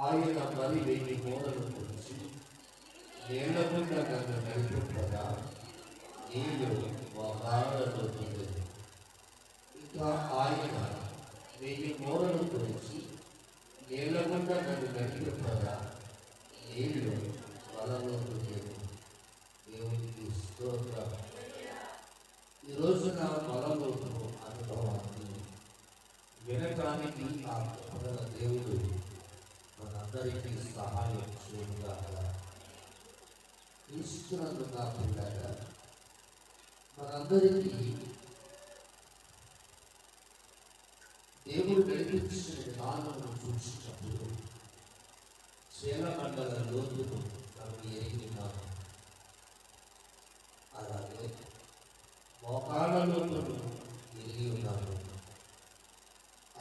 ఆయన మరి 1000 మూరలు గురించి నేలకుండా నన్ను నడిపింపగా నీళ్ళు వహారవుతుంది. ఇంకా ఆయన 1000 మూరలు గురించి నేలకుండా నన్ను నడిపింపగా నీళ్ళు వలలోతుంది. దేవునికి స్తోత్రం. ఈరోజు నా బలలోతు అనుభవాన్ని వినటానికి ఆ కృపగల దేవుడు మనందరికీ సహాయం చేయగలగా. క్రీస్తునందు నా పిల్లగా మనందరికీ దేవుడు నడిపించిన విధానమును చూసినప్పుడు చీలమండల లోతును మనం ఎరిగినాము. అలాగే మోకాళ్ళ లోతును ఎరిగి ఉన్నాము.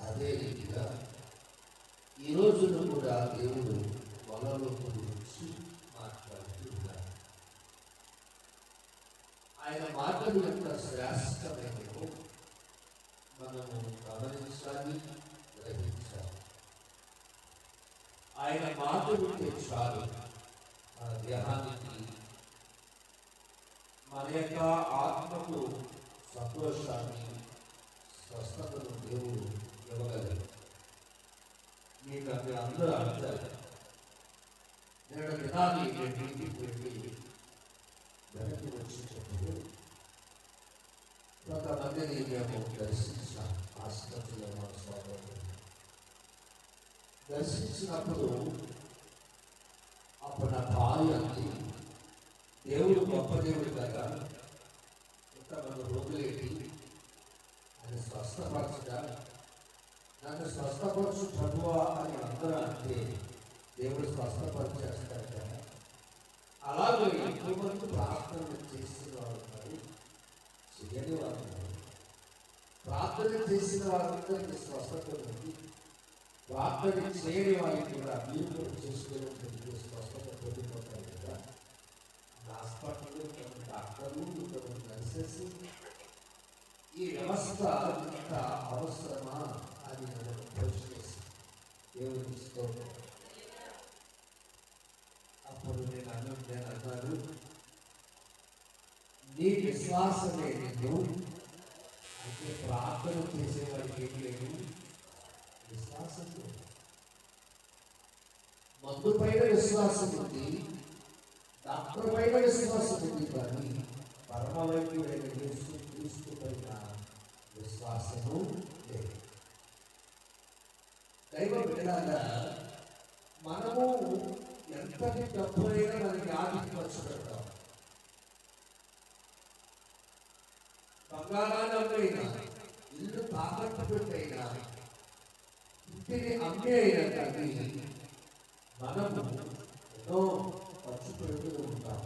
అదే రీతిగా ఈ రోజును కూడా దేవుడు వలలోతు గురించి మాట్లాడుతున్నారు. ఆయన మాటలు ఎంత శ్రేష్టమైనవో మనము గమనించాలి, గ్రహించాలి. ఆయన మాట వింటే చాలు మన దేహానికి, మన యొక్క ఆత్మకు సంతోషాన్ని, స్వస్థతను దేవుడు ఇవ్వగలరు. మీకు అక్కడ అందరూ అంటారు, నేను దినాన్ని నేను ఇంటికి వెళ్ళి వెనక్కి వచ్చేటప్పుడు కొంతమందిని మేము దర్శించాం. ఆసుపత్రిలో మన సోదరులు దర్శించినప్పుడు అప్పుడు నా భార్య అంది, దేవుడు గొప్ప దేవుడు కదా, ఇంతమంది రోగులేటి అని స్వస్థపరచగా, నన్ను స్వస్థపరచు ప్రభువా అని అందరూ అంటే దేవుడు స్వస్థపరిచేస్తాడు కదా. అలాగే ఎక్కువ మంది ప్రార్థన చేసిన వారు ఉన్నారు, చేయని వారు ఉన్నారు. ప్రార్థన చేసిన వారందరికీ స్వస్థత ఉంది. ప్రార్థన చేయని వారికి కూడా మీరు చేసుకునే స్వస్థత పొందిపోతారు కదా. హాస్పిటల్, డాక్టర్లు, నర్సెస్, ఈ వ్యవస్థ ఇంత అవసరమా అని నన్ను ప్రశ్నించి దేవుడికి స్తోత్రం. అప్పుడు నేను అన్నాను, నీ విశ్వాసమే నేను అంటే ప్రార్థన చేసేవాడికి ఏం లేదు, విశ్వాసం లేదు. మందు పైన విశ్వాసం ఉంది, డాక్టర్ పైన విశ్వాసం ఉంది, కానీ పరమవైద్యుడైన యేసుక్రీస్తు పైన విశ్వాసము లేదు. దైవ బిడ్డలారా, మనము ఎంతటి డబ్బులైనా మనకి ఆర్థిక ఖర్చు పెడతాం. బంగారాన్ని అమ్మైనా, ఇల్లు తాకట్టు పెట్టైనా, ఇంటిని అమ్మే అయినా కానీ మనము ఎన్నో ఖర్చు పెడుతూ ఉంటాం.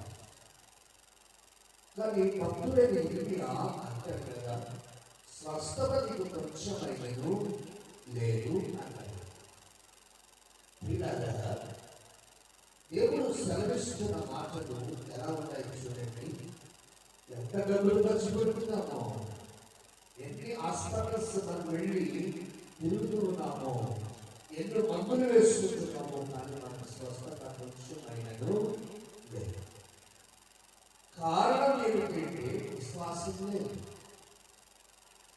కానీ భక్తుడైన ఇర్మియా అంటారు కదా, స్వస్థత నీకు కొంచెమైనను లేదు అన్నాడు. దేవుడు సెలవిస్తున్న మాటలు ఎలా ఉన్నాయి చూడండి. ఎంత డబ్బులు ఖర్చు పెడుతున్నామో, ఎన్ని హాస్పిటల్స్ మనం వెళ్ళి తిరుగుతూ ఉన్నామో, ఎన్నో మందులు వేసుకుంటున్నామో, కానీ మనకు స్వస్థత కొంచెం అయినను లేదు. కారణం ఏమిటంటే విశ్వాసం లేదు.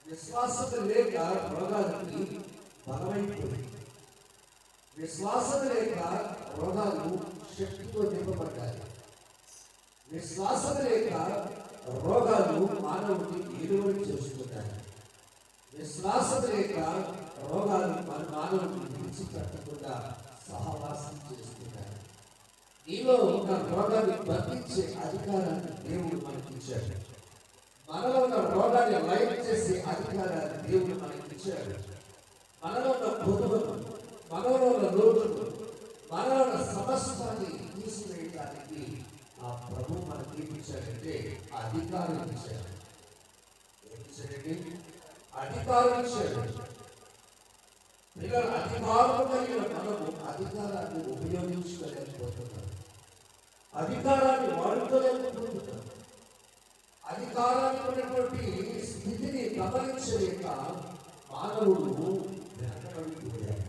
విశ్వాసం లేక రోగాలకి బలమైపోయింది. విశ్వాసం లేక రోగాలు శక్తితో నింపబడ్డాయి. విశ్వాసం లేక రోగాలు మానవుడిని నిలువని చేసుకున్నాయి. విశ్వాసం లేక రోగాలు మన మానవుడిని విడిచిపెట్టకుండా సహవాసం చేస్తున్నాయి. నీలో ఉన్న రోగాన్ని బంధించే అధికారాన్ని దేవుడు మనకి ఇచ్చాడు. మనలో ఉన్న రోగాన్ని లైఫ్ చేసే అధికారాన్ని దేవుడు మనకి ఇచ్చాడు. మనలో ఉన్న పొదువును, మనలో ఉన్న లోటును, మనలో ఉన్న సమస్యని తీసివేయడానికి ఆ ప్రభు మనకి ఇచ్చాడంటే అధికారం ఇచ్చాడు. ఏం ఇచ్చాడండి? అధికారం ఇచ్చాడు. పిల్లల అధికారం కలిగిన మనము అధికారాన్ని ఉపయోగించుకోలేకపోతున్నాం. అధికారాన్ని వాడుకోలేకపోతున్నాం. అధికారాన్ని ఉన్నటువంటి స్థితిని గమనించలేక మానవుడు వెనకబడిపోయాడు.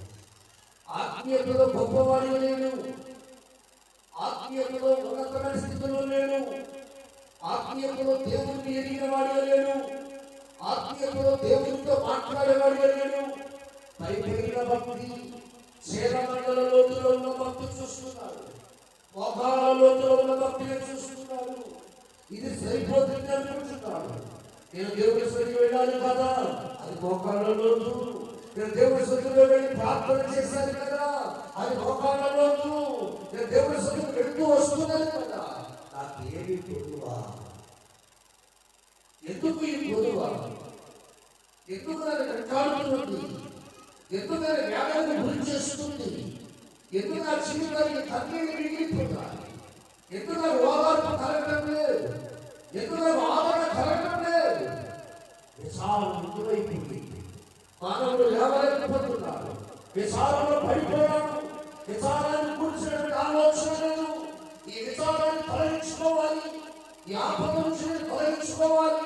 ఆత్మీయతలో గొప్పవాడిగా లేడు, ఆత్మీయతలో ఉన్నతమైన స్థితిలో లేడు, ఆత్మీయతలో దేవుడిని ఎరిగిన వాడిగా లేడు, ఆత్మీయతలో దేవుడితో మాట్లాడేవాడిగా లేడు. పైపైన భక్తి, చేరమండల లోతులో ఉన్న భక్తి చూస్తున్నాడు, మోకాల లోతులో ఉన్న భక్తిని చూస్తున్నాడు. ఇది సరిపోతుంది అనుకుంటున్నాడు. నేను దేవుడి సరికి వెళ్ళాలి కదా, అది మోకాళ్ళ లోతు. నేను దేవుడి సరిలో వెళ్ళి ప్రార్థన చేశాను కదా, అది మోకాళ్ళ లోతు. నేను దేవుడి సరికి వెళ్తూ వస్తున్నాను కదా, నాకు ఏమి పొదువా? ఎందుకు ఈ పొదువా? ఎందుకు నన్ను వెంటాడుతుంది? ఎందుకు నన్ను వేగాన్ని గురి చేస్తుంది? ఎందుకు నా జీవితానికి కన్నీళ్ళు మిగిలిపోతాయి? ఎందుకు నాకు ఓదార్పు కలగడం లేదు? ఎందుకు నాకు ఆదరణ కలగడం లేదు? విశాలం ముందువైపోయింది. మానవుడు లేవలేకపోతున్నాడు. విశాలంలో పడిపోయాడు. విశాలాన్ని కూర్చున్నటువంటి ఆలోచన లేదు. ఈ విశాలాన్ని తొలగించుకోవాలి, ఈ ఆపద నుంచి తొలగించుకోవాలి,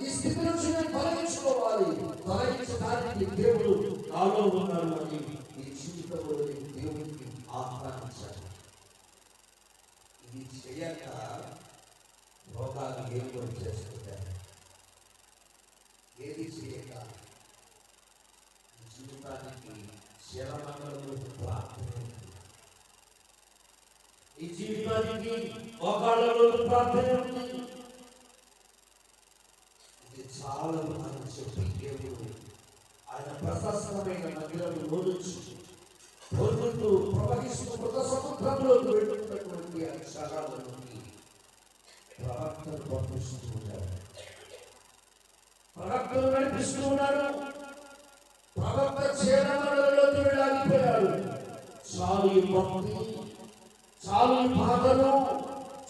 ఈ స్థితి నుంచి తొలగించుకోవాలి. తొలగించడానికి దేవుడు నాలో ఉన్నాడు అని ఈ జీవితంలో దేవుడికి ఆహ్వానించాడు. ఇది చేయక రోగాలు ఏదో చేస్తుంటారు. ఏది చేయక జీవితానికి శరమండలంలో ప్రార్థన, ఈ జీవితానికి మోకాళ్ళలో ప్రార్థన ఉంది. ఇది చాలా అని చెప్పి దేవుడు ఆయన ప్రశస్తమైన నదులను ఓడించి పొందుతూ ప్రవహిస్తూ మృత సముద్రంలోకి వెళ్ళినటువంటి అక్షరాల నుండి ప్రవక్తను పంపిస్తూ ఉంటాడు. ప్రవక్తను నడిపిస్తూ ఉన్నాడు. ప్రవక్త చేరమండలంలోకి వెళ్ళాలిపోయాడు. చాలు ఈ భక్తి, చాలు ఈ బాధలు,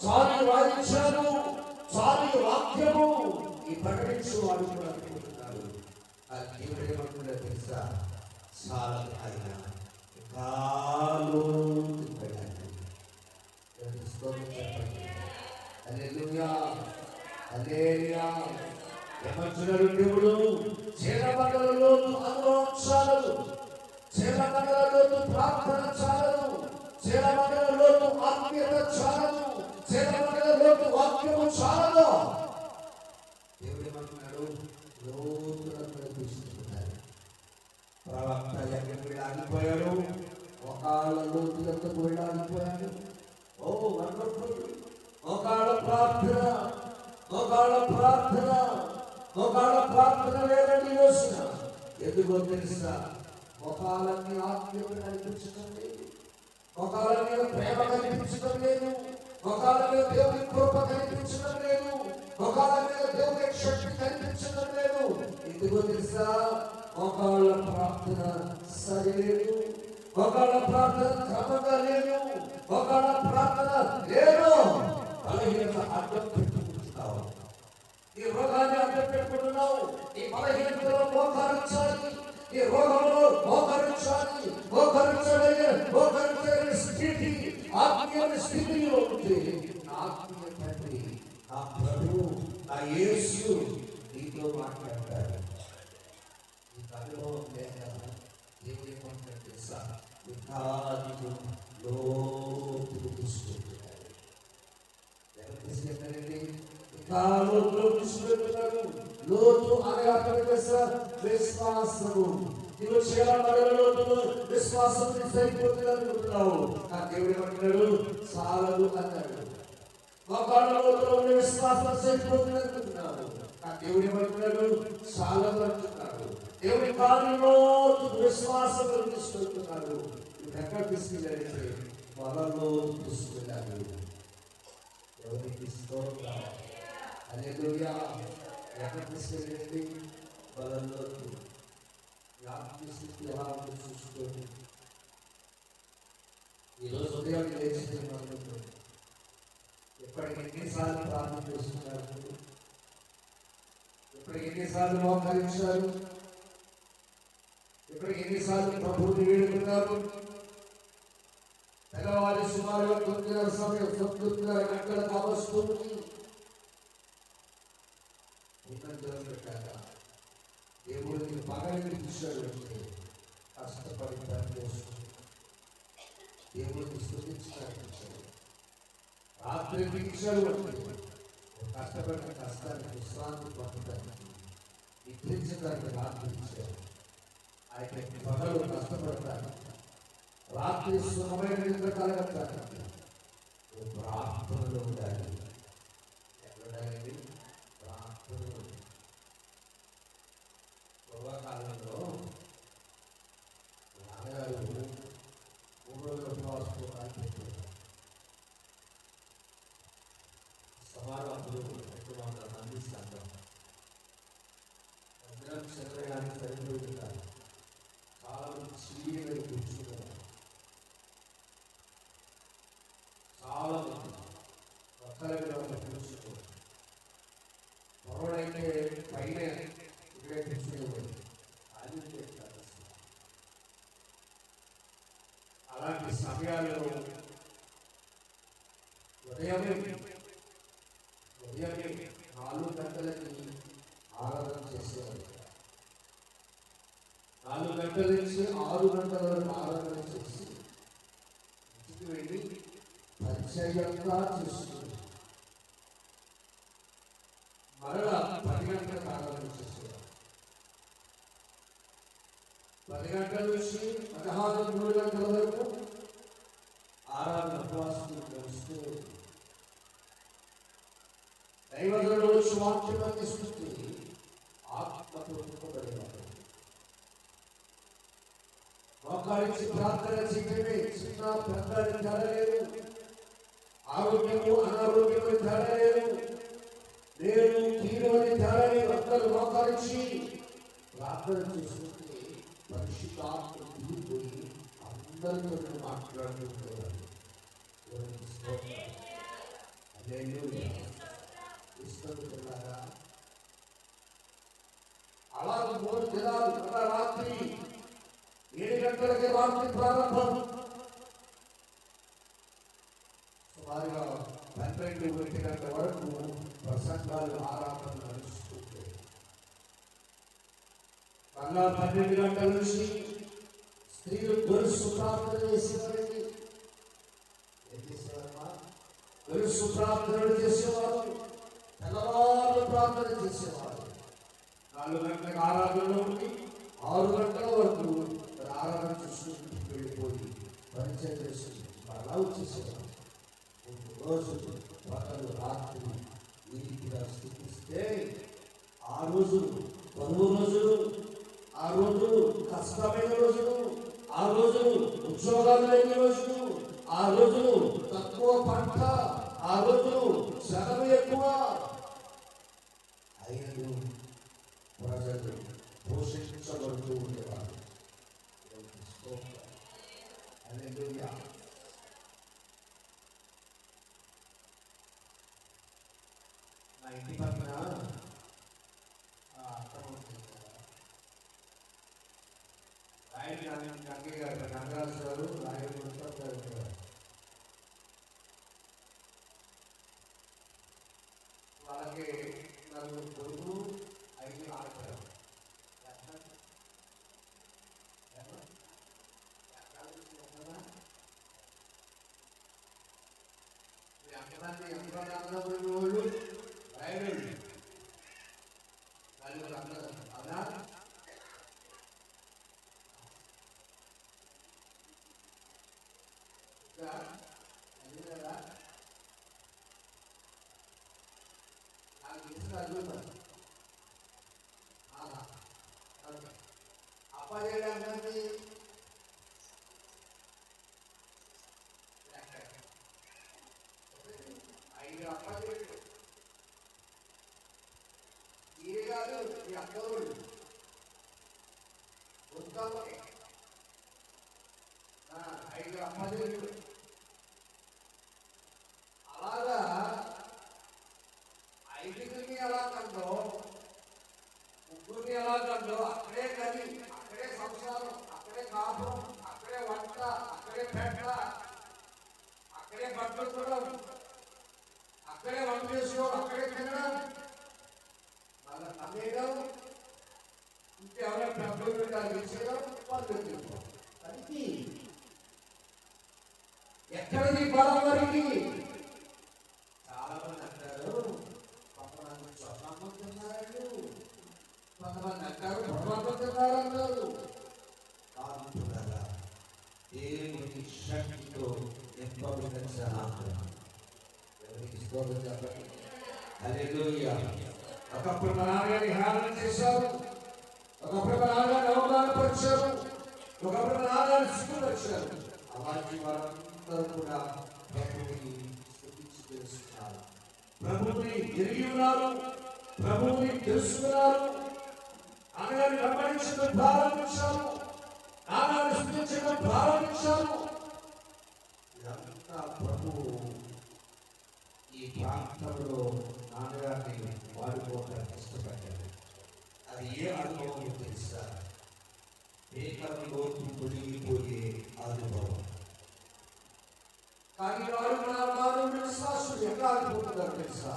చాలు ఈ వాయిద్యాలు, చాలు ఈ వాక్యము, ఈ ప్రకటించు వాడు కూడా అనుకుంటున్నాడు. ఆ దేవుడు ఏమంటున్నా తెలుసా? చాలా ఆయన కాలు వెళ్ళండి. హల్లెలూయా, హల్లెలూయా. ఏమంటున్నాడు దేవుడు? చేరమండలంలో అనుభవం చాలదు, చేరమండలంలో ప్రార్థన చాలదు, చేరమండలంలో ఆత్మీయత చాలదు, చేరమండలంలో వాక్యము చాలదు. దేవుడు ఏమంటున్నాడు? లోతులకు నడిపిస్తున్నాడు. ప్రవక్త ఎక్కడికి వెళ్ళాలిపోయాడు? ఒకళ్ళ లోతులకు వెళ్ళాలిపోయాడు. ఓ వండర్ఫుల్! ఒకళ్ళ ప్రార్థన, ఒకళ్ళ ప్రార్థన, ఒకళ్ళ ప్రార్థన లేదండి యోచన. ఎందుకో తెలుసా? ఒకళ్ళని ఆత్మీయత కనిపించడం లేదు, ఒకళ్ళ మీద ప్రేమ కనిపించడం లేదు, ఒకళ్ళ మీద దేవుని కృప కనిపించడం లేదు, ఒకళ్ళ మీద దేవుని శక్తి కనిపించడం లేదు. ఎందుకో తెలుసా? ఒకళ్ళ ప్రార్థన సరిలేదు, ఒకళ్ళ ప్రార్థన క్రమంగా లేదు, ఒకళ్ళ ప్రార్థన లేదు. బలహీనత అడ్డం పెట్టుకుంటున్నావు, ఈ రోగాన్ని అడ్డం పెట్టుకుంటున్నావు. ఈ బలహీనతలో మోకరించాలి, ఈ రోగంలో మోకరించాలి, మోకరించలేని స్థితి, ఆత్మీయ స్థితిలో ఉంటే నా ఆత్మీయ తండ్రి, నా ప్రభువు, నా యేసు నీతో మాట్లాడతాడు. ఈ అనుభవం లేక దేవుడు ఏమంటాడు తెలుసా? లోతుకు తీసుకుంటున్నాడు. ఎవరు తీసుకెళ్తారండి? లోతులో తీసుకెళ్తున్నాడు. లోతు అనగా విశ్వాసము. నీవు చేరమండలంలో విశ్వాసం సరిపోతుంది అనుకుంటున్నావు. ఆ దేవుడు ఏమంటున్నాడు? చాలదు అన్నాడు. మోకాళ్ళలో ఉండే విశ్వాసం సరిపోతుంది అనుకుంటున్నావు. ఆ దేవుడు ఏమంటున్నాడు? చాలదు అంటున్నాడు. దేవుడి కార్యంలో విశ్వాసం తీసుకెళ్తున్నాడు. ఎక్కడ తీసుకెళ్ళాలంటే పొలంలో తీసుకెళ్ళాడు. ఎవరికి స్తోత్రం, హల్లెలూయా. ఎక్కడ తీసుకెళ్ళండి? పొలంలో. స్థితి ఎలా ఉందో చూసుకోండి. ఈరోజు ఉదయాన్ని లేచి ఎప్పటికి ఎన్నిసార్లు ప్రార్థన చేస్తున్నారు? ఇప్పటికి ఎన్నిసార్లు మోకరించారు? ఇప్పటికి ఎన్నిసార్లు ప్రభువుని వేడుకున్నారు? తెల్లవారి సుమారుగా 9:30 సమయం, 9:30 గంటలు కావస్తుంది. పెట్టాక దేవుడిని పగలిని చూశాడు అంటే కష్టపడి పని చేస్తుంది. దేవుడిని స్తుతించడానికి రాత్రి దీక్షలు కష్టపడిన కష్టానికి విశ్రాంతి పొందడానికి నిద్రించడానికి రాత్రి ఇచ్చారు. ఆయన పగలు కష్టపడతానికి రాత్రి సుఖమైన నిద్ర కలగటానికి ప్రార్థనలో ఉండాలి. ఎక్కడండి ప్రార్థనలో. పూర్వకాలంలో నాన్నగారు 3 రోజుల ఉపవాసం పెట్టారు. సమారంభంలో 200 మంది సంఘం అందరం చంద్రగానికి సరిపోతున్నారు. చాలా మంది చీడలు కూర్చున్నారు. చాలా మంది ఒక్కరిగా కూర్చున్నారు. పొరవడైతే పైన ఇక్కడే కూర్చునేవాడు. అలాంటి సమయాల్లో ఉదయమే 4 గంటలకి ఆరాధన చేసేవారు. 4 గంటల నుంచి 6 గంటల వరకు ఆరాధన చేసి ఇంటికి వెళ్ళి పరిచయంగా చేస్తుంది. మరలా 10 గంటలకు ఆరాధన చేసేవారు. 10 గంటల నుంచి 16 గంటల వరకు ఆరాధన ఉపవాసం నడుస్తూ దైవజనుడు వాక్యం అందిస్తుంది. ఆత్మతో నింపబడేవాడు. మోకాలించి ప్రార్థన చేయడమే చిన్న పెద్దని తేడలేదు. ఆరోగ్యము అనారోగ్యము తేడలేదు. నేను కీడు అని తేడలేదు. అందరూ మోకాలించి ప్రార్థన చేసుకుంటే పరిశుద్ధాత్మ దిగిపోయి అందరితో మాట్లాడుతుండేవాడు. అలా 3 దినాలు రాత్రి 7 గంటలకి రాత్రి ప్రారంభం. సుమారుగా 12-1 గంటల వరకు ప్రసంగాలు ఆరాధన నడుస్తుంటాయి. మళ్ళా 12 గంటల నుంచి స్త్రీలు గొలుసు ప్రార్థన చేసేవారండి. ఏం చేసేవారమ్మా? గొలుసు ప్రార్థనలు చేసేవారు. తెల్లవారు ప్రార్థన చేసేవారు. 4 గంటలకు ఆరాధనలో ఉండి 6 గంటల వరకు ఆరాధన చూసుకుంటూ వెళ్ళిపోయి పరిచయం చేసుకుని అలా వచ్చేసేవారు. రోజు పగలు రాత్రి ఈ రీతిగా స్థితిస్తే ఆ రోజులు 10 రోజులు, ఆ రోజులు కష్టమైన రోజులు, ఆ రోజులు ఉద్యోగాలు లేని రోజులు, ఆ రోజులు తక్కువ పంట, ఆ రోజులు శ్రమ ఎక్కువ. అయినను ప్రజలు పోషించబడుతూ ఉండేవారు. హల్లెలూయా. నా ఇంటి పక్కన ఆయన గంగయ్య గారు, గంగరాజు గారు, ఆయన గారు వాళ్ళకి 4 కొడుకులు, 5 ఆడతారు. వాళ్ళు రాయడండి వాళ్ళు అందరూ అలా అప్పచేయడానికి 5 అప్పచేయడు. ఈ కాదు ఈ అక్కలు ఉత్తమకి 5 అప్పచేయడు. అలాగా 5ని ఎలా కందో, 3 ఎలా కందో అక్కడే కలి, అక్కడే సంసారం, అక్కడే కాపురం, అక్కడే వంట, అక్కడే పెట్ట, అక్కడే పట్టుకోవడం, అక్కడే వంట చేసుకోవడం, అక్కడే తినడం, మళ్ళీ తమ్మేయడం, ఇంకెవరైనా పెద్దలు పెట్టాలి ఇచ్చేయడం, పనులు తీసుకోవడం. అది ఎక్కడిది బలం వారికి? చాలా మంది అంటారు కొంతమంది చొన్నమ్ముతున్నారు, కొంతమంది అంటారు బొమ్మమ్ముతున్నారు అంటారు. కాదురా, దేవుని శక్తితో నింపబడిన జనాంగం. ఎవరికి స్తోత్రం చెప్పండి. హల్లెలూయా. ఒకప్పుడు మా నాన్నగారిని హేళన చేశారు, ఒకప్పుడు మా నాన్నగారిని అవమానపరిచారు, ఒకప్పుడు మా నాన్నగారిని సిగ్గుపరిచారు. అలాంటి వారందరూ కూడా ప్రభువుని స్తుతించి తెలుస్తున్నారు, ప్రభువుని ఎరిగి ఉన్నారు, ప్రభువుని తెలుసుకున్నారు. నాన్నగారిని వెంబడించడం ప్రారంభించారు, నాన్నగారిని స్తుతించడం ప్రారంభించారు. ఇదంతా ప్రభువు ఈ ప్రాంతంలో నాన్నగారిని వాడుకోవడానికి ఇష్టపడ్డాడు. అది ఏ అనుభవం తెలుసా? ఏకరంలో తొలగిపోయే అనుభవం. కానీ వారు విశ్వాసులు ఎట్లా ఆగిపోతున్నారు తెలుసా?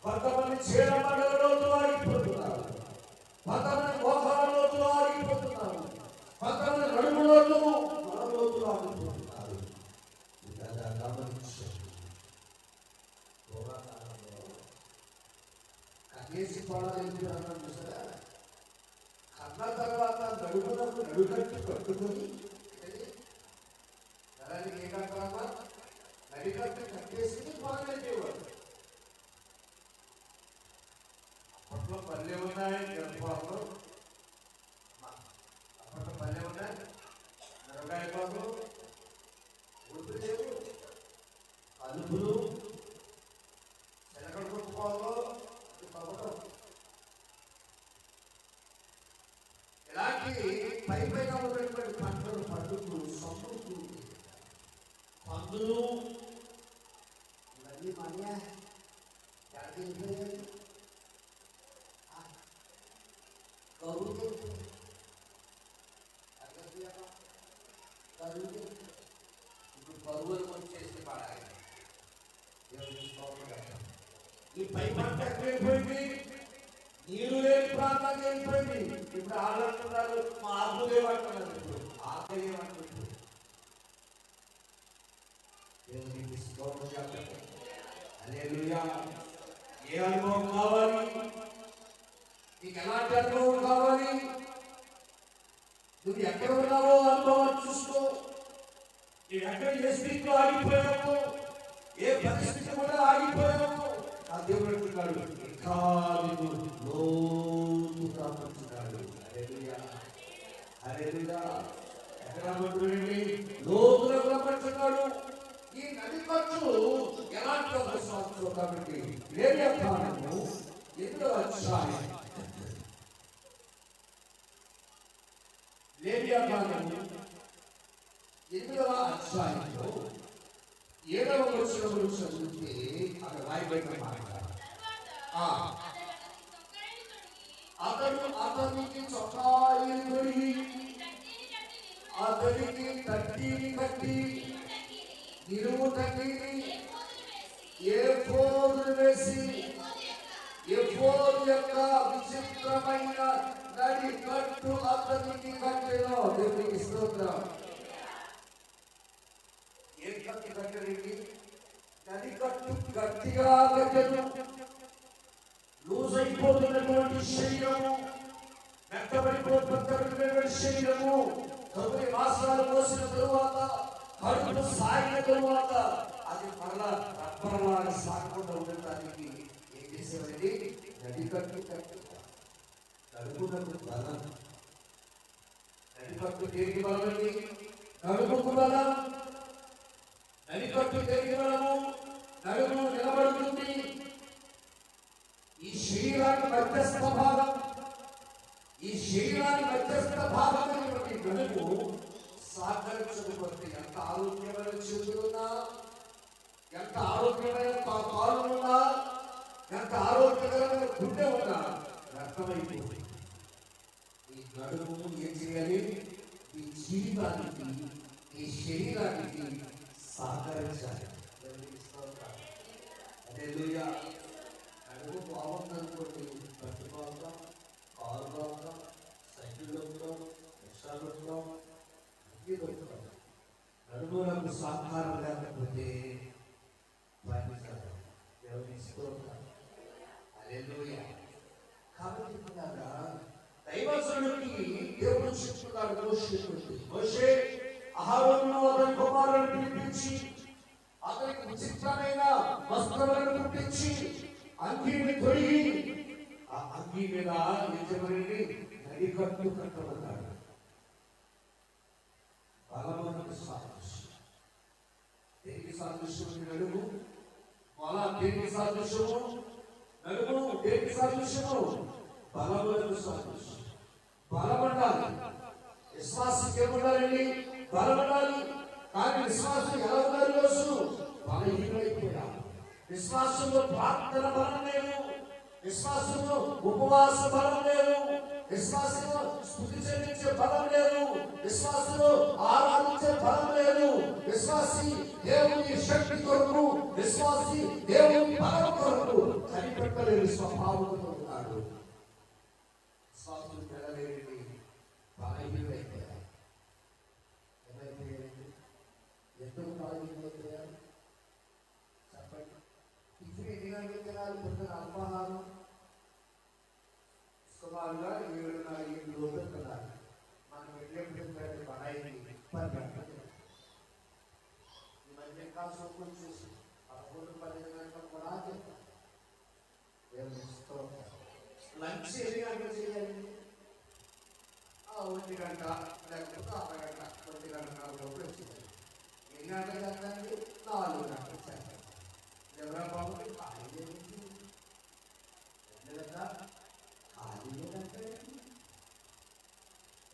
కొంతమంది చీడమండలలోతు ఆగిపోతున్నారు, కొంతమంది మోకాళ్ళలోతు ఆగిపోతున్నారు, కొంతమంది నడుములోతు మనలోతు ఆగిపోతున్నారు. ఇలా గమనించండి. కన్నేసి పాడాలి అన్నాడు చూసారా? కన్న తర్వాత నడుమునకు నడుకట్టు కట్టుకొని అలాగే ఏ కట్టాలన్నా నడికట్టు కట్టేసి పాడలేవాడు. అప్పట్లో పల్లె ఉన్నాయి గర్భాలు, అప్పట్లో పల్లె ఉన్నాయి, మిరగాయ పాలు, ఉడుపు లేవు, అలుపులు, శనగలు కొట్టుకోవాలో తవ్వడం. ఇలాంటి పై పైన ఉన్నటువంటి పంటలు, పండుగలు, సమృద్ధి, పందులు ఇవన్నీ మన ఇప్పుడు కరువులు వచ్చేసి పడాలి. ఈ పై పంట ఎక్కడైపోయింది? నీరు లేని ప్రాంతానికి వెళ్ళిపోయింది. ఇప్పుడు ఆడుతున్నారు, మా ఆకు లేవంటున్నారు, ఇప్పుడు ఆకలి ఏమంటున్నారు. హల్లెలూయా. ఏ అనుభవం కావాలి నీకు? ఎలాంటి అనుభవం కావాలి? నువ్వు ఎక్కడ ఉన్నావో అనుభవం చూసుకో. నువ్వు ఎక్కడ ఏ స్థితిలో ఆగిపోయావో, ఏ పరిస్థితి కూడా ఆగిపోయావో ఆ దేవుడు అంటున్నాడు, ఇంకా నిన్ను లోతుగా పంచుతాడు. హల్లెలూయా, హల్లెలూయా. ఎక్కడ పంచుతాడండి? లోతుగా పంచుతాడు. ఈ నది ఖర్చు ఎలాంటి విశ్వాసం కాబట్టి లేవ్యాకాండము 8వ అధ్యాయం, లేవ్యాకాండము 8వ అధ్యాయంలో 7వ వచనంలో చదివితే అక్కడ రాయబడిన మాట, అతడు అతనికి చొక్కాయిని తొడిగి అతనికి తట్టిని కట్టి నిలువు తట్టిని ఏఫోదును వేసి ఏఫోదు యొక్క విచిత్రమైన నడి కట్టు అతనికి కట్టెను. దేవునికి స్తోత్రం. ఏ కట్టు కట్టెనండి? నడి కట్టు గట్టిగా కట్టెను. లూజ్ అయిపోతున్నటువంటి శరీరము, మెత్తబడిపోతున్నటువంటి శరీరము 9 మాసాలు మోసిన తరువాత, కడుపు సాగిన తరువాత అది మరలా రబ్బర్లాగా సాగకుండా ఉండటానికి ఏం చేసేవాడి? నడికట్టు కట్టు. నడుపునకు బలం. నడికట్టు దేనికి బలమండి? నడుపుకు బలం. నడికట్టు దేనికి బలము? నడుము నిలబడుతుంది. ఈ శరీరానికి మధ్యస్థ భాగం, ఈ శరీరానికి మధ్యస్థ భాగమైనటువంటి నడుము సహకరించకపోతే ఎంత ఆరోగ్యమైన చేతులున్నా, ఎంత ఆరోగ్యమైన కాలున్నా, ఎంత ఆరోగ్యకరమైన గుండె ఉన్నా వ్యర్థమైపోతుంది. ఈ నడుము ఏం చేయాలి? ఈ జీవితానికి, ఈ శరీరానికి సహకరించాలి. హల్లెలూయా. నడుము బాగుందనుకోండి, ప్రతిపాదం, కారు బాగుందాం, సైకిల్ దొరుకుతాం, రిక్షాలు దొరుకుతాం, అన్నీ దొరుకుతాం. నడుములకు మనకు సహకారం లేకపోతే కాబట్టి దైవజనుడికి దేవుడు చెప్తున్నాడు మోషే అహరోను అతని కుమారులను పిలిపించి అతనికి విచిత్రమైన వస్త్రములను కుట్టించి అంగీని తొడిగి ఆ అంగీ మీద యజమానిని నడికట్టు కట్టమన్నాడు. బలమునకు సాదృశ్యం. దేనికి సాదృశ్యం? నడుము. మొల దేనికి సాదృశ్యము? నడుము. దేనికి సాదృశ్యము? బలమునకు సాదృశ్యం. బలపడాలి. విశ్వాసం ఏముండాలండి? బలపడాలి. కానీ విశ్వాసం ఎలా ఉండాలి? రోజు బలహీనమైపోయాడు. విశ్వాసంలో ప్రార్థన బలం లేదు, విశ్వాసంలో ఉపవాస బలం లేదు, విశ్వాసంలో స్తుతి చెల్లించే బలం లేదు, విశ్వాసంలో ఆరాధించే బలం లేదు. విశ్వాసి దేవుని శక్తి కొరకు, విశ్వాసి దేవుని బలం కొరకు కనిపెట్టలేని స్వభావంతో ఉన్నాడు. విశ్వాసం పెరగలేని బలహీనమైపోయాడు. ఏమైపోయాడు? ఎందుకు బలహీనమైపోయాడు? చెప్పండి. టిఫిన్ ఎన్ని తినాలి? పొద్దున అల్పాహారం సుమారుగా 7:30 లోపల తినాలి. మనం వెళ్ళేప్పుడు బడాయి 10 గంటలు. ఈ మధ్య కాలం వచ్చేసి 11-12 గంటలు కూడా తింటాం. లంచ్ ఎన్ని గంటలు చేయాలి? 1 గంట లేకపోతే అరగంట, 1 గంట లోపల వచ్చేయాలి. ఎన్ని గంటలు చేస్తానండి? 4 గంటలు చేస్తాను. ఎవరా బాబు ఖాళీ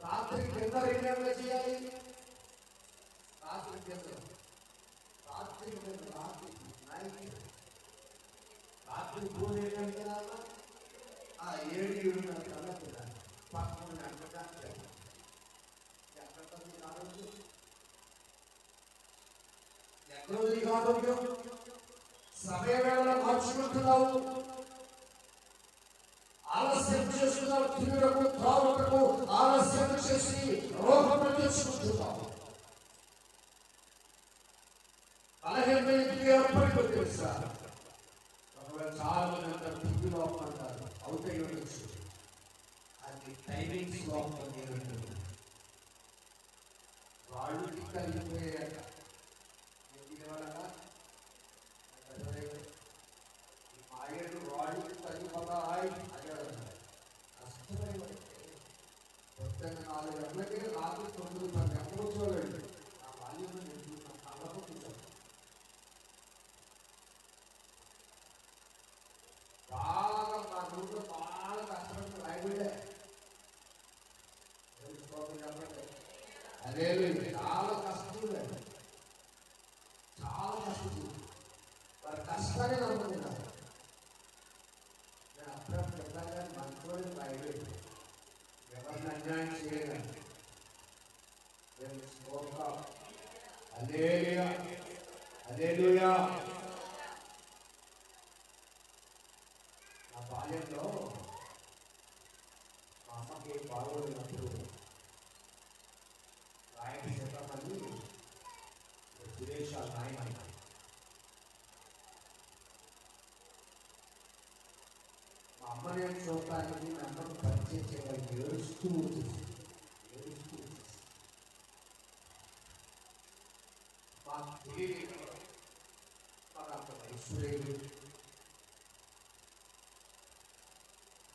రాత్రి కింద 2 గంటలు చేయాలి. రాత్రి కింద రాత్రి భూమి 7 గంటల 7-7:30 తినాలి. 11 గంటల దాకా ఎక్కడో నీకు ఆరోగ్యం సమయ వేళ మార్చుకుంటున్నావు, ఆలస్యం చేస్తున్నావు, తిరుగుటకు త్రాగుటకు ఆలస్యం చేసి రోగం తెచ్చుకుంటున్నావు. బలహీనతకి ఏర్పడిపోయి తెలుసా? చాలా మంది అంటారు తిరిగి లోపం అంటారు. అవుతాయి ఉండొచ్చు. అది టైమింగ్స్ లోపం ఏమంటారు? వాళ్ళు కలిగిపోయాక ఆయనకు వాడు తగ్గిపోతాయి. అదే కష్టమైన పొద్దున్న 4 గంటలకి రాత్రి 9-10 గంటలు చూడండి. ఆ బాల్యంలో నేను కళ్ళకు కూర్చోండి. బాగా నా రూట్లో బాగా కష్టపడి రాయబడే అదే చాలా కష్టం, చాలా కష్టం. వారి కష్టాన్ని నమ్ముతున్నారు. నేను అప్పుడప్పుడు చెప్పాను, మనతోనే రాయలేదు, ఎవరిని అన్యాయం చేయలేదు. హల్లెలూయా, హల్లెలూయా. నా బాల్యంలో మా అమ్మకి బాగోలేనప్పుడు రాయని చెప్పమని విదేశాలు నాయన మా అమ్మ నేను చూడటానికి నన్ను పరిచయం చేయడానికి ఏడుస్తూ వచ్చేసి మాకు తెలియదు, మాకు అంత వయసు లేదు.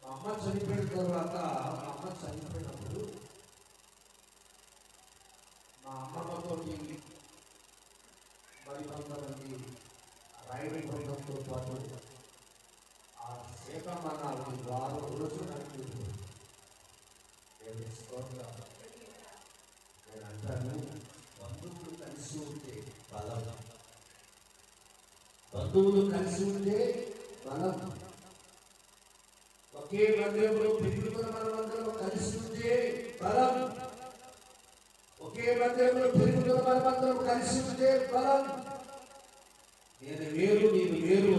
మా అమ్మ చనిపోయిన తర్వాత, మా అమ్మ చనిపోయినప్పుడు మా అమ్మమ్మతో మరి కొంతమంది రైలు బృందంతో పాటు ఆ సేకమన్నాడు 6 రోజులు నడిపి నేను అంటాను, బంధువులు కలిసి ఉంటే బలం, బంధువులు కలిసి ఉంటే బలం. ఒకే మందిరంలో పెరుగుతున్న మనమందరం కలిసి ఉంటే బలం, ఒకే మందిరంలో పెరుగుతున్న మనమందరం కలిసి ఉంటే బలం. నేను వేరు, నేను వేరు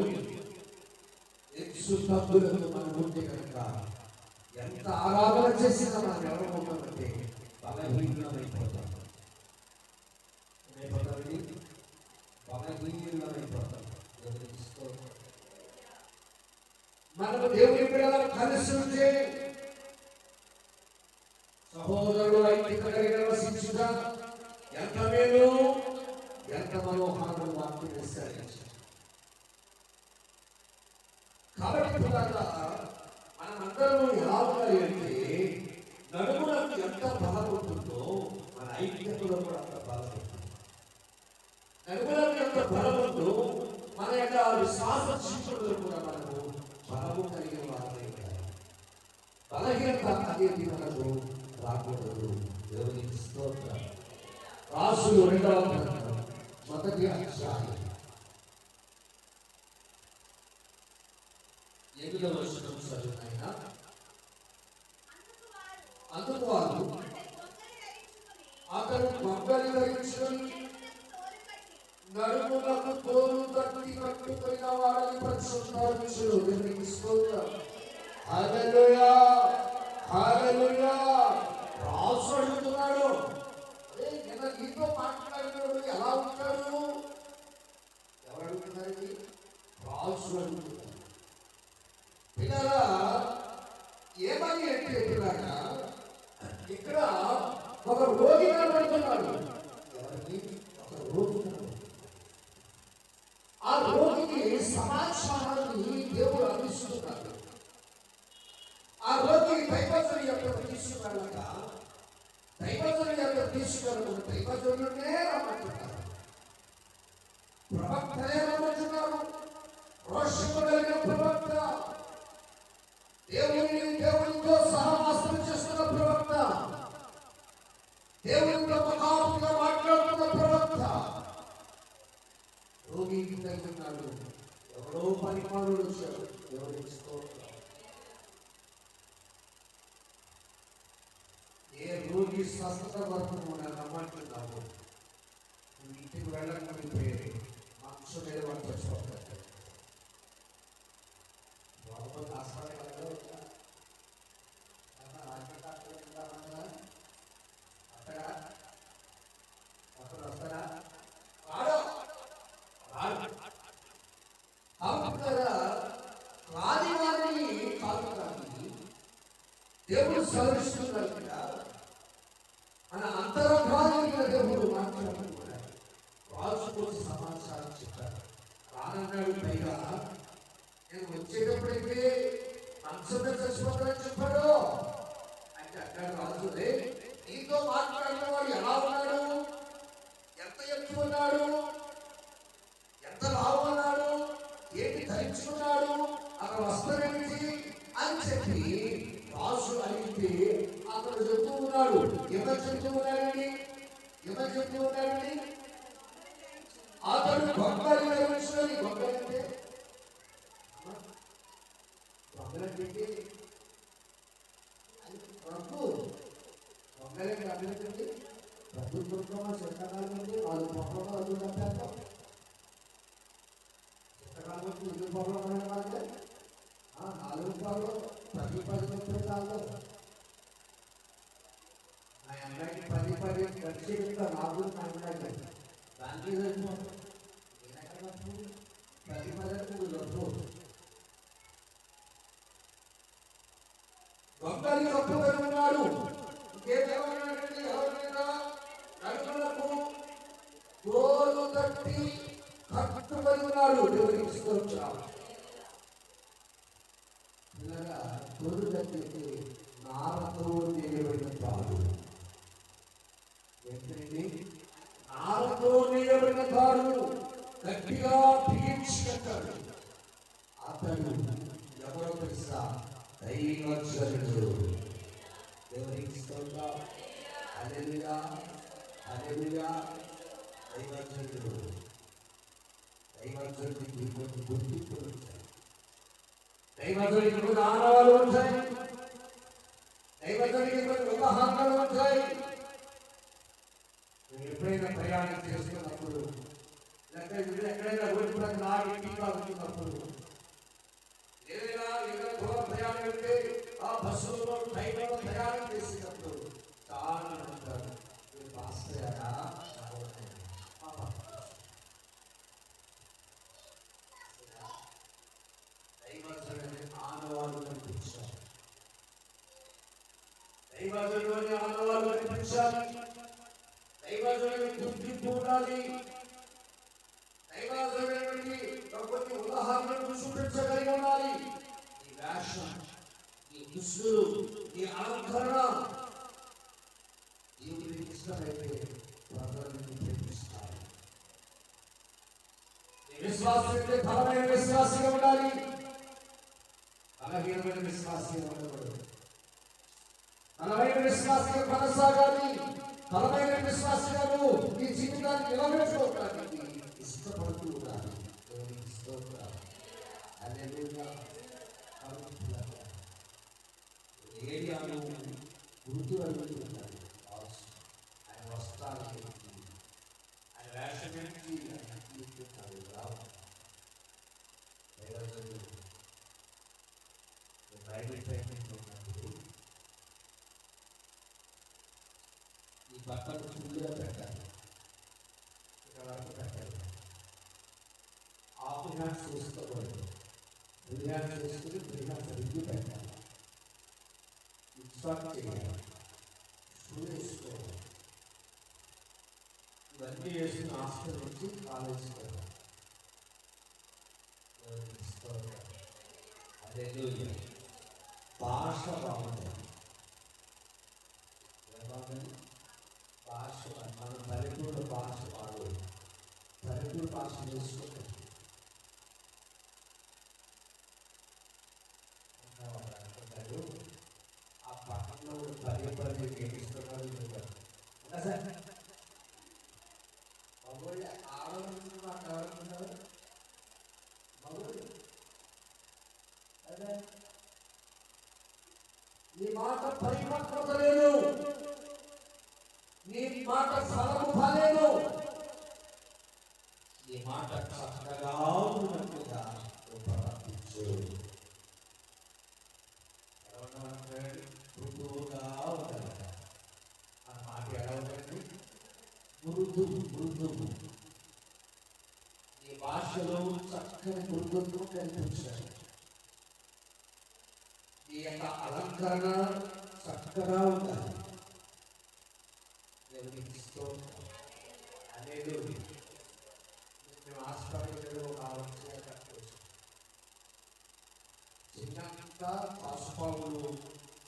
శుద్ధులకు మనం ఉంటే కనుక ఎంత ఆరాధన చేసినా మనం ఎవరు ఉంటామంటే బలహీనమైపోతాం. ఇంటికి నివసించుట ఎంత మేలు, ఎంత మనోహరం వాక్యం విస్తరించు. కాబట్టి మనమందరూ ఎలా ఉండాలి అంటే నడుములకు ఎంత బలం ఉంటుందో మన ఐక్యతలో కూడా అంత బలం ఉంటుంది. నడుములకు ఎంత బలం ఉందో మన యొక్క విశ్వాస జీవితంలో కూడా మనము బలము కలిగిన వారమే ఉండాలి. బలహీనత అనేది మనకు రాకూడదు. దేవునికి స్తోత్రం. రాసులు 2వ గ్రంథం 1వ అధ్యాయం 8వ వచనం చదువునైనా. అందుకు వారు అతను గొంగళి ధరించుకొని నడుములకు తోలు తట్టి కట్టుకున్న వారిని ప్రశంసించును. దేవునికి స్తోత్రం. హల్లెలూయా, హల్లెలూయా. రాజు అడుగుతున్నాడు, నిన్న నీతో మాట్లాడినప్పుడు ఎలా ఉంటాడు? ఎవరు అడుగుతున్నారండి? రాజు అడుగుతున్నాడు. పిల్లరా ఏమని అంటే పిల్లరా ఇక్కడ ఒక రోగి కనబడుతున్నాడు. ఎవరికి? ఒక రోగి. ఆ రోగికి సమాచారాన్ని దేవుడు అందిస్తున్నాడు. ఆ రోగి దైవజనుడి యొక్క తీసుకురాక దైవజనుడి యొక్క తీసుకురాక దైవజనుడినే రమ్మంటున్నారు, ప్రవక్తనే రమ్మంటున్నారు. రోషము కలిగిన ప్రవక్త, దేవునితో సహవాసం చేస్తున్న ప్రవక్త, దేవునితో మహాత్ముగా మాట్లాడుతున్న ప్రవక్త రోగికి తగ్గున్నాడు. ఎవరో పరిమాణులు వచ్చారు. దేవునికి స్తోత్రం. ఏ రోగి స్వస్థత వరకు నేను నమ్మంటున్నాను. ఇంటికి వెళ్ళకపోతే మనసు మీద వంట చోటారు. దేవుడు సవరిస్తున్నాడు. మన అంతరంగానికి దేవుడు మాట్లాడుతున్నాడు. రాజు కోసం సమాచారం చెప్పారు. రానన్నాడు. పైగా నేను వచ్చేటప్పుడైతే మంచంలో చచ్చిపోతానని చెప్పాడు. అంటే అన్నాడు రాజు, నీతో మాట్లాడిన వాడు ఎలా ఉన్నాడు? ఎంత ఎత్తు ఉన్నాడు? ఎంత లావు ఉన్నాడు? ఏంటి ధరించుకున్నాడు? అక్కడ వస్తానేమిటి అని చెప్పి రాజు అడిగితే అతను చెప్తూ ఉన్నాడు. ఎవరు చెప్తూ ఉన్నాడండి? ఎవరు చెప్తూ ఉన్నాడండి? అతడు గొంగళి ధరించుకొని, గొంగళి అంటే గొంగళి రగ్గు, గొంగళి అభినందండి. రగ్గు దుర్గమ్మ చిత్తకాలం ఉంది. 4 పొక్కలు రగ్గు కట్టాక చిత్తకాలం వచ్చి 2 పొక్కలు కొనే వాళ్ళే 4 రూపాయలు 10 రూపాయలు. నా అమ్మాయికి 10 ఖర్చు ఇంకా 4 నా అమ్మాయికి దానికి సరిపోతుంది. నేను 10 డబ్బు గొంగళి కప్పుకొని ఉన్నాడు. ఇంకేమన్నాడండి? ఎవరైనా నడుములకు తోలు తట్టి కట్టుకొని ఉన్నాడు. దేవునికి స్తోత్రం. తోలు తట్టి నారతో చేయబడిన తాడు. ఏంటండి? నారతో చేయబడిన తాడు గట్టిగా పీల్చి కట్టాడు. అతడు ఎవరో తెలుసా? దైవజనుడు. దేవునికి స్తోత్రం. హల్లెలూయా, హల్లెలూయా. దైవజనుడు. దైవజనుడికి కొన్ని గుర్తింపులు ఉంటాయి. దైవజనుడికి కొన్ని ఆనవాలు ఉంటాయి. దైవజనుడికి కొన్ని ఉదాహరణలు ఉంటాయి. ఎప్పుడైనా ప్రయాణం చేస్తున్నప్పుడు, లేకపోతే ఎక్కడైనా రోడ్డు పక్కన ఆగి టీకా వచ్చినప్పుడు, ఏదైనా దూరం ప్రయాణం వెళ్తే ఆ బస్సులో ట్రైన్లో ప్రయాణం చేసేటప్పుడు చాలా అంటారు, దైవజనుడిని ఆనవాళ్ళు కనిపించారు. దైవజనుడిని ఆనవాళ్ళు కనిపించారు. ధరించాలి. దైవజనుడి గుర్తింపు ఉండాలి. దైవజనుడి కొన్ని ఉదాహరణలు చూపించగలిగి ఉండాలి. ఈ వేషం, ఈ దుస్తులు, ఈ అలంకరణ దేవుడికి ఇష్టమైతే ప్రజలను ప్రేమిస్తారు. విశ్వాసం అంటే బలమైన విశ్వాసంగా ఉండాలి. బలహీనమైన విశ్వాసంగా ఉండకూడదు. బలమైన విశ్వాసంగా కొనసాగాలి. బలమైన విశ్వాసంగా ఈ జీవితాన్ని నిలబెట్టుకోవడానికి ఇష్టపడుతూ ఉండాలి. ఏరియాను గుర్తు అడుగుతూ ఉండాలి. ఆయన వస్త్రాలకి ఆయన వేషానికి బైబిల్ ట్రైనింగ్ ఉన్నప్పుడు ఈ బట్టలు ఫుల్గా పెట్టాలి. ఇక్కడ వరకు పెట్టాలి. హాఫ్ హ్యాండ్స్ చూసుకోకూడదు. ఫుల్ హ్యాండ్స్ చూసుకుని ఫుల్ హ్యాండ్స్ రివ్యూ పెట్టాలి. ఇన్స్టార్ట్ చేయాలి. షూ వేసుకోవాలి. ఇవన్నీ వేసిన హాస్టల్ నుంచి కాలేజీకి వెళ్ళాలి. అదే భాష బాగుంటుంది. భాష మన పల్లెటూరు భాష బాగోదు. పల్లెటూరు భాష నేర్చుకుంటాం. అనుకుంటారు ఆ పట్టణంలో పదే పదే గెలుస్తున్నారు సార్. మగోళ్ళు ఆడవాళ్ళు మాకు ఎవరున్నారు? మగోళ్ళు అదే నీ మాట పరిపక్వత లేదు. నీ మాట సలము కాలేదు. నీ మాట చక్కగా ఉన్నట్టుగా ప్రార్థించు. మృదువుగా ఉండాలి. ఆ మాట ఎలా ఉందండి? మృదువు. ఈ భాషలో చక్కని మృదుత్వం కనిపించాలి. ఈ యొక్క అలంకరణ చక్కగా ఉండాలి. అనేది మేము హాస్పిటల్లో కావచ్చు. చిన్నంత పాస్పాలు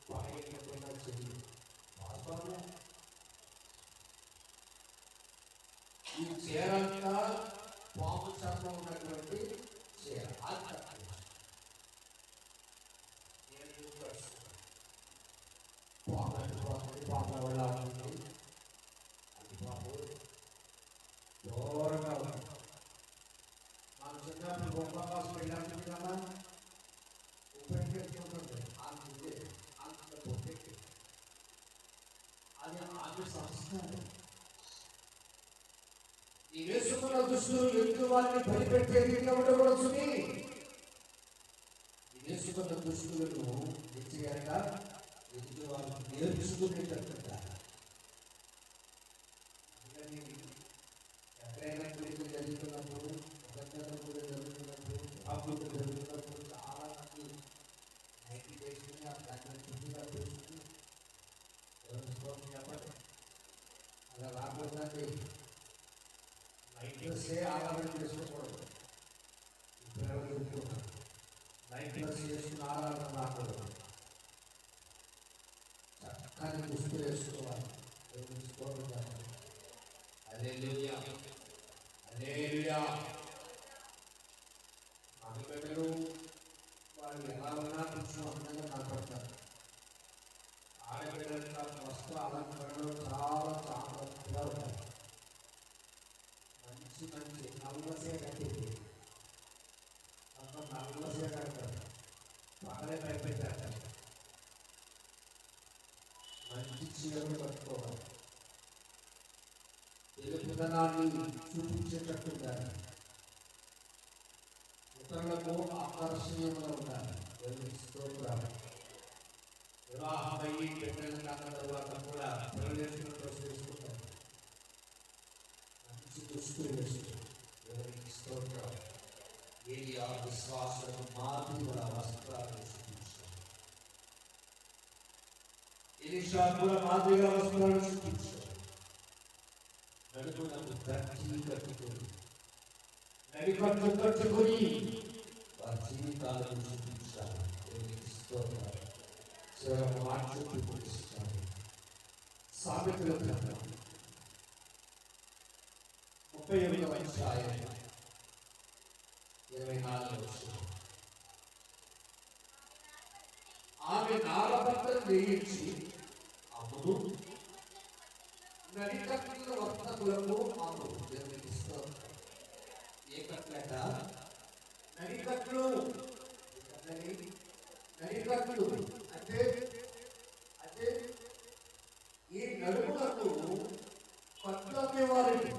పడేయకుండా చెయ్యి. పాస్పాలు ఈ చీరంతా పాము చర్మం ఉన్నటువంటి చీర. పాప వల్ల ఉంటుంది. అది పాపు దూరంగా ఉంటుంది. మనం చిన్నప్పుడు గొప్ప కోసం వెళ్ళాలనుకున్నామా? ఉపయోగించుకుంటుంది. అంత పొట్టెక్కి అది ఆమె సంస్కారం. ఈ వేసుకున్న దుస్తులు ఎదుటి వారిని భయపెట్టే రీతిగా ఉండకూడదు. ఈ వేసుకున్న దుస్తులను నిశ్చయంగా ఎదుటి వారికి నేర్చుకునేటట్టుగా. ఎక్కడైనా గుడికి జరుగుతున్నప్పుడు, కూడా జరుగుతున్నప్పుడు, అప్పుడు జరుగుతున్నప్పుడు చాలా మంది నైట్ వేసుకుని ఆ దాన్ని చుట్టూగా వేసుకుని చెప్పండి. అలా రాకూడదండి. నైట్ డ్రెస్సే ఆరాధన చేసుకోకూడదు. ఇప్పుడు చెప్తున్నారు నైట్ డ్రెస్ చేసుకుని ఆరాధన రాకూడదు. చక్కని దుస్తులు వేసుకోవాలి. హల్లెలూయా, హల్లెలూయా. మగబిడ్డలు వాళ్ళు ఎలా ఉన్నా కొంచెం అందంగా కనపడతారు. ఆడబిడ్డలు వస్త్ర అలంకరణలో చాలా జాగ్రత్తగా ఉంటారు. మంచి నల్లసే కట్టింది. నల్లసే కడతారు. పగలే భయపెట్టారు. మంచి చీరలు కట్టుకోవాలి. తెలుగుదనాన్ని చూపించేటట్టుగా ఇతరులకు ఆకర్షణీయంగా ఉండాలి. వివాహమయ్యి బిడ్డలు కన్న తర్వాత కూడా పిల్లలు డ్రెస్ వేసుకుంటారు. మంచి దుస్తులు వేసుకుంటారు. ఏలియా విశ్వాసం మాదిరి వస్త్రాలు వేసుకుంటారు. ఎలీషా కూడా మాదిరిగా వస్త్రాలు చూపించాడు. నడుమునకు దర్జీ కట్టుకొని నడికట్టు కట్టుకొని వారి జీవితాలను చూపించాలి. చివరకు మాట చూపిస్తాడు. సామెతల గ్రంథం 31వ అధ్యాయం 24వ వచనం. ఆమె నారబట్టలు వేయించి అమ్మును, నడికట్ల వర్తకులకు అమ్మును. దేవునికి స్తోత్రం. ఏ కట్లట? నడికట్లు. నడికట్లు అంటే అంటే ఈ నడుములకు కట్లు అమ్మేవారికి.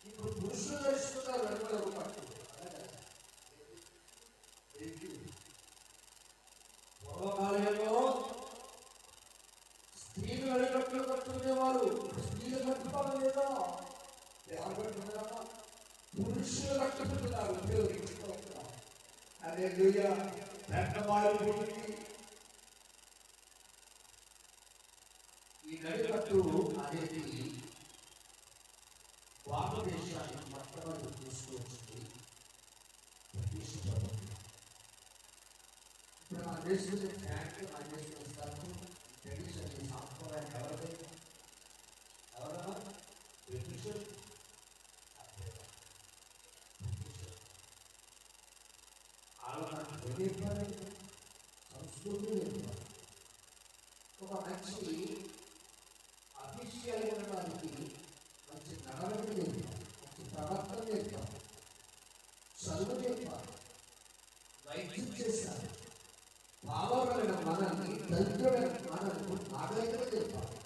ఇప్పుడు పురుషులు ధరిస్తున్నారు నడుములకు కట్లు. పూర్వకాలంలో స్త్రీలు నడికట్లు కట్టుకునేవారు. స్త్రీలు కట్టుకోవడం లేదా? పురుషులు కట్టుకుంటున్నారు. ఉపయోగించుకుంటున్నారు. అదే ఈ నడికట్టు అనేది భారతదేశానికి మొట్టమొదటి తీసుకొచ్చింది ఇప్పుడు మన దేశంలో ఫ్యాక్ట్, మన దేశంలో ఇస్తాను ట్రెడిషన్, ఈ సాంప్రదాయం ఎవరైనా బ్రిటిషర్ సంస్కృతి ఒక మంచి అఫీషియల్ ఉండడానికి మంచి నడవడిక నేర్పాలి, మంచి ప్రవర్తన నేర్పాలి, చదువు నేర్పాలి, వైద్యం చేశారు. భావమైన మనల్ని, దరిద్రమైన మనల్ని నాగరికత నేర్పాలి.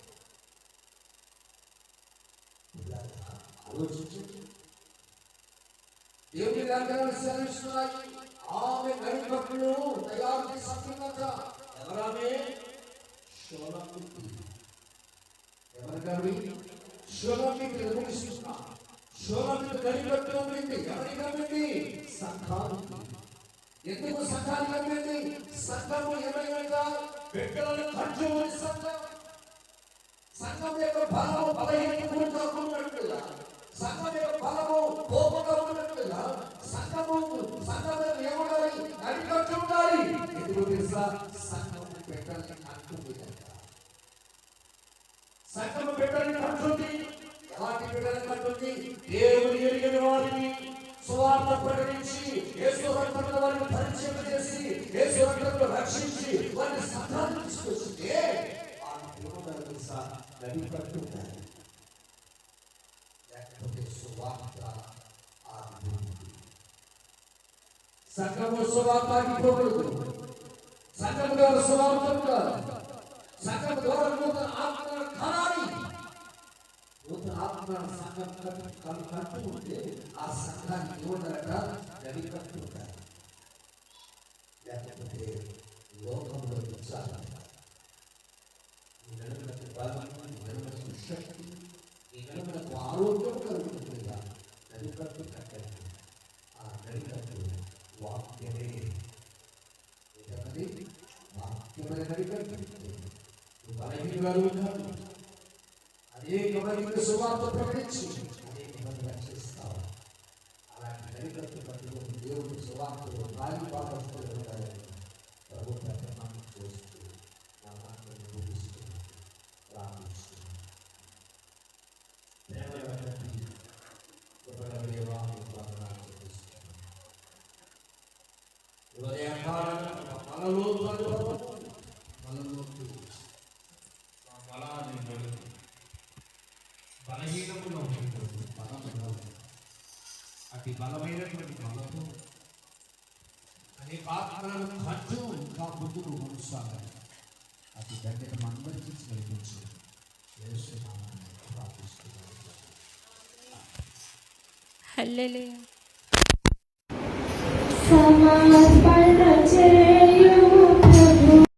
ఆలోచించండి. దేవుని లేఖనాలు సెలవిస్తున్నాయి. ఆమె నడికట్లు తయారు చేసినట్ట. ఎవరామె? షోలమితి. ఎవరికవి? షోలమితి నిర్మిస్తున్నా. షోలమితి నడికట్లు అమ్మింది. ఎవరికి అమ్మింది? సంఘానికి. ఎందుకు సంఘానికి అమ్మింది? సంఘము ఏమైనా బిడ్డలను ఖర్చుని సంఘం. సంఘం యొక్క బలము బలహీనత గురించి అనుకున్నట్లుగా, సంఘం యొక్క బలము కోపంగా ఉన్నట్లుగా సంఘము ఏముండాలి? నడికట్టు ఉండాలి. ఎందుకు తెలుసా? సంఘము బిడ్డల్ని కంటుంది కనుక. సంఘము బిడ్డల్ని కంటుంది. ఎలాంటి బిడ్డల్ని కంటుంది? దేవుని ఎరిగిన వారిని సువార్త ప్రకటించి, యేసు రక్తంలో వారిని పరిచయం చేసి, యేసు రక్తంలో రక్షించి వారిని సంఘాన్ని తీసుకొచ్చితే నడికట్టు ఉండాలి. లేకపోతే సువార్త ఆగిపోతుంది. సంఘము సువార్త ఆగిపోకూడదు. సంఘము ద్వారా సువార్త ఉండాలి. సంఘం ద్వారా నూతన ఆత్మ కనాలి. నూతన ఆత్మ సంఘం కట్టు ఉంటే ఆ సంఘానికి ఏమన్నారట? నడికట్టు ఉండాలి. లేకపోతే లోకంలో చాలా ఈ నడుములకు బలం, ఈ నడుములకు శక్తి, ఈ నడుములకు ఆరోగ్యం కలుగుతుంది. నడికట్టు కట్టండి. ఆ నడికట్టు వాక్యమే. వాక్యమైన నడికట్టు. బలహీనగాలు ఉంటారు. అనేక మందికి సువార్త ప్రకటించి అనేక మంది రక్షిస్తారు. అలాంటి నడికట్టు కట్టుకుని దేవుడు సువార్తలో నాలుగు భాగస్తులు ఉంటారని ప్రభు ప్రకటన చేస్తూ నా మాటలను ముగిస్తున్నాను, ప్రార్థిస్తున్నాను. బలహీనముగా ఉంటుంది. బలముగా అతి బలమైనటువంటి బలము అనే ఆత్మలను ఖర్చు ఇంకా ముందుకు కొనసాగాలి. అతి ధన్యత మనందరికీ నడిపించి యేసునామమున ప్రార్థిస్తున్నాను. హల్లెలూయా. సమర్పణ